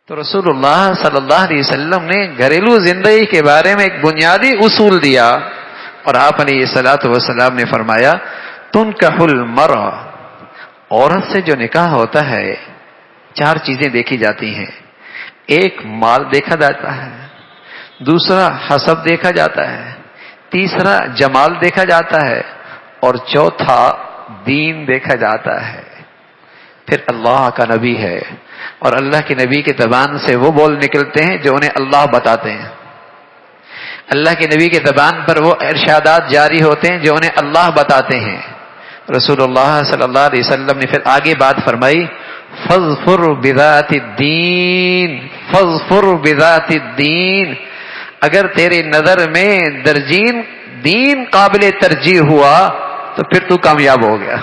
تو رسول اللہ صلی اللہ علیہ وسلم نے گھریلو زندگی کے بارے میں ایک بنیادی اصول دیا، اور آپ علیہ الصلوۃ والسلام نے فرمایا تنکح المرأة، عورت سے جو نکاح ہوتا ہے 4 چیزیں دیکھی جاتی ہیں۔ ایک، مال دیکھا جاتا ہے، دوسرا حسب دیکھا جاتا ہے، تیسرا جمال دیکھا جاتا ہے، اور چوتھا دین دیکھا جاتا ہے۔ پھر اللہ کا نبی ہے، اور اللہ کے نبی کے زبان سے وہ بول نکلتے ہیں جو انہیں اللہ بتاتے ہیں، اللہ کے نبی کے زبان پر وہ ارشادات جاری ہوتے ہیں جو انہیں اللہ بتاتے ہیں۔ رسول اللہ صلی اللہ علیہ وسلم نے پھر آگے بات فرمائی فاظفر بذات الدین، فاظفر بذات الدین، اگر تیرے نظر میں دین قابل ترجیح ہوا تو پھر تو کامیاب ہو گیا۔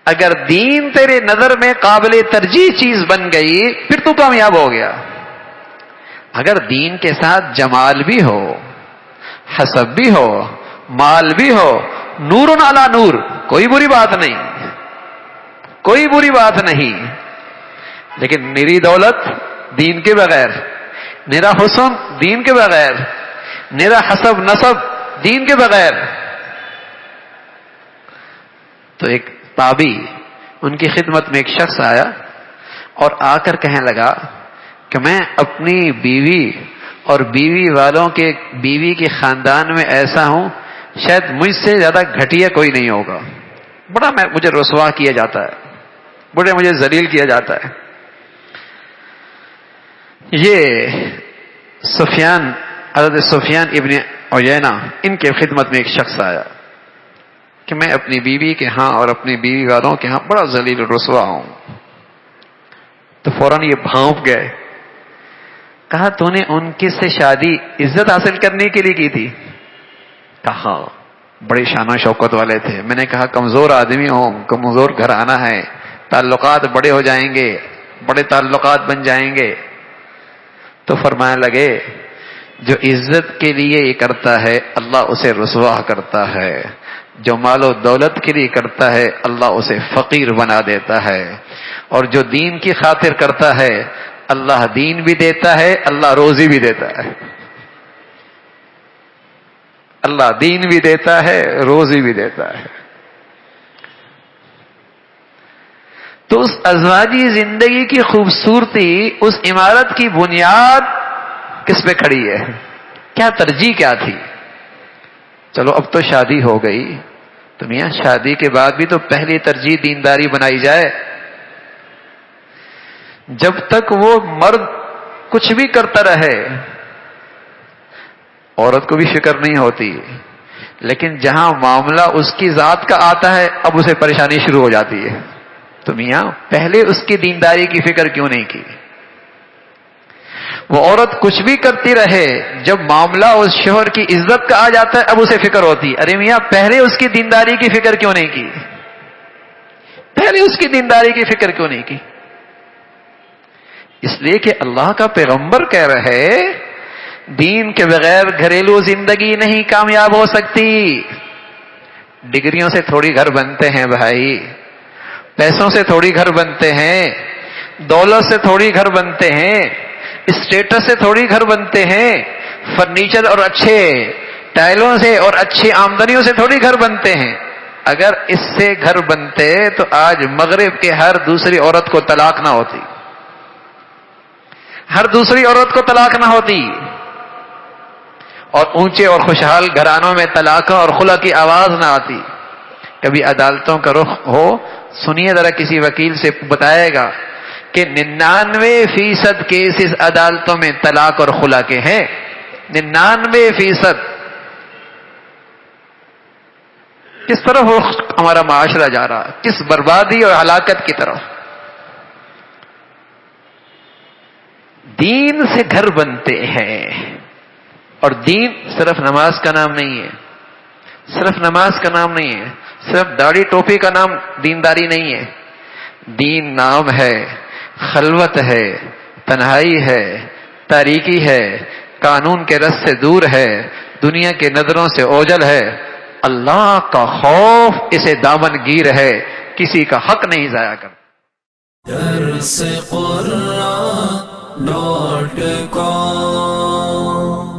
اگر دین تیرے نظر میں قابل ترجیح چیز بن گئی پھر تو کامیاب ہو گیا۔ اگر دین کے ساتھ جمال بھی ہو، حسب بھی ہو، مال بھی ہو، نور علی نور، کوئی بری بات نہیں، کوئی بری بات نہیں، لیکن میری دولت دین کے بغیر، میرا حسن دین کے بغیر، میرا حسب نسب دین کے بغیر۔ تو ایک تابعی، ان کی خدمت میں ایک شخص آیا اور آ کر کہنے لگا کہ میں اپنی بیوی اور بیوی کے خاندان میں ایسا ہوں شاید مجھ سے زیادہ گھٹیا کوئی نہیں ہوگا، بڑا مجھے رسوا کیا جاتا ہے، بڑے مجھے ذلیل کیا جاتا ہے۔ یہ حضرت سفیان ابن عیینہ، ان کے خدمت میں ایک شخص آیا کہ میں اپنی بیوی کے ہاں اور اپنی بیوی والوں کے ہاں بڑا ذلیل و رسوا ہوں۔ تو فوراً یہ بھونک گئے، کہا تو نے ان کی سے شادی عزت حاصل کرنے کے لیے کی تھی؟ کہا بڑی شان و شوکت والے تھے۔ میں نے کہا کمزور آدمی ہوں، کمزور گھرانہ ہے، تعلقات بڑے ہو جائیں گے، بڑے تعلقات بن جائیں گے۔ تو فرمانے لگے جو عزت کے لیے یہ کرتا ہے اللہ اسے رسوا کرتا ہے، جو مال و دولت کے لیے کرتا ہے اللہ اسے فقیر بنا دیتا ہے، اور جو دین کی خاطر کرتا ہے اللہ دین بھی دیتا ہے، اللہ روزی بھی دیتا ہے، اللہ دین بھی دیتا ہے، روزی بھی دیتا ہے۔ تو اس ازواجی زندگی کی خوبصورتی، اس عمارت کی بنیاد کس پہ کھڑی ہے؟ کیا ترجیح کیا تھی؟ چلو اب تو شادی ہو گئی، تو میاں شادی کے بعد بھی تو پہلی ترجیح دینداری بنائی جائے۔ جب تک وہ مرد کچھ بھی کرتا رہے عورت کو بھی فکر نہیں ہوتی، لیکن جہاں معاملہ اس کی ذات کا آتا ہے اب اسے پریشانی شروع ہو جاتی ہے۔ تو میاں پہلے اس کی دینداری کی فکر کیوں نہیں کی؟ وہ عورت کچھ بھی کرتی رہے، جب معاملہ اس شوہر کی عزت کا آ جاتا ہے اب اسے فکر ہوتی، ارے میاں پہلے اس کی دینداری کی فکر کیوں نہیں کی؟ پہلے اس کی دینداری کی فکر کیوں نہیں کی؟ اس لیے کہ اللہ کا پیغمبر کہہ رہے دین کے بغیر گھریلو زندگی نہیں کامیاب ہو سکتی۔ ڈگریوں سے تھوڑی گھر بنتے ہیں بھائی، پیسوں سے تھوڑی گھر بنتے ہیں، دولت سے تھوڑی گھر بنتے ہیں، اسٹیٹس سے تھوڑی گھر بنتے ہیں، فرنیچر اور اچھے ٹائلوں سے اور اچھی آمدنیوں سے تھوڑی گھر بنتے ہیں۔ اگر اس سے گھر بنتے تو آج مغرب کے ہر دوسری عورت کو طلاق نہ ہوتی، ہر دوسری عورت کو طلاق نہ ہوتی، اور اونچے اور خوشحال گھرانوں میں طلاق اور خلا کی آواز نہ آتی۔ کبھی عدالتوں کا رخ ہو، سنیے ذرا کسی وکیل سے بتائے گا کہ 99% کیسز عدالتوں میں طلاق اور خلا کے ہیں، 99%۔ کس طرح ہمارا معاشرہ جا رہا، کس بربادی اور ہلاکت کی طرف۔ دین سے گھر بنتے ہیں، اور دین صرف نماز کا نام نہیں ہے، صرف نماز کا نام نہیں ہے، صرف داڑھی ٹوپی کا نام دینداری نہیں ہے۔ دین نام ہے، خلوت ہے، تنہائی ہے، تاریکی ہے، قانون کے رس سے دور ہے، دنیا کے نظروں سے اوجھل ہے، اللہ کا خوف اسے دامن گیر ہے، کسی کا حق نہیں ضائع کرتا۔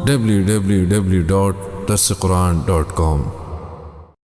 www.darsequran.com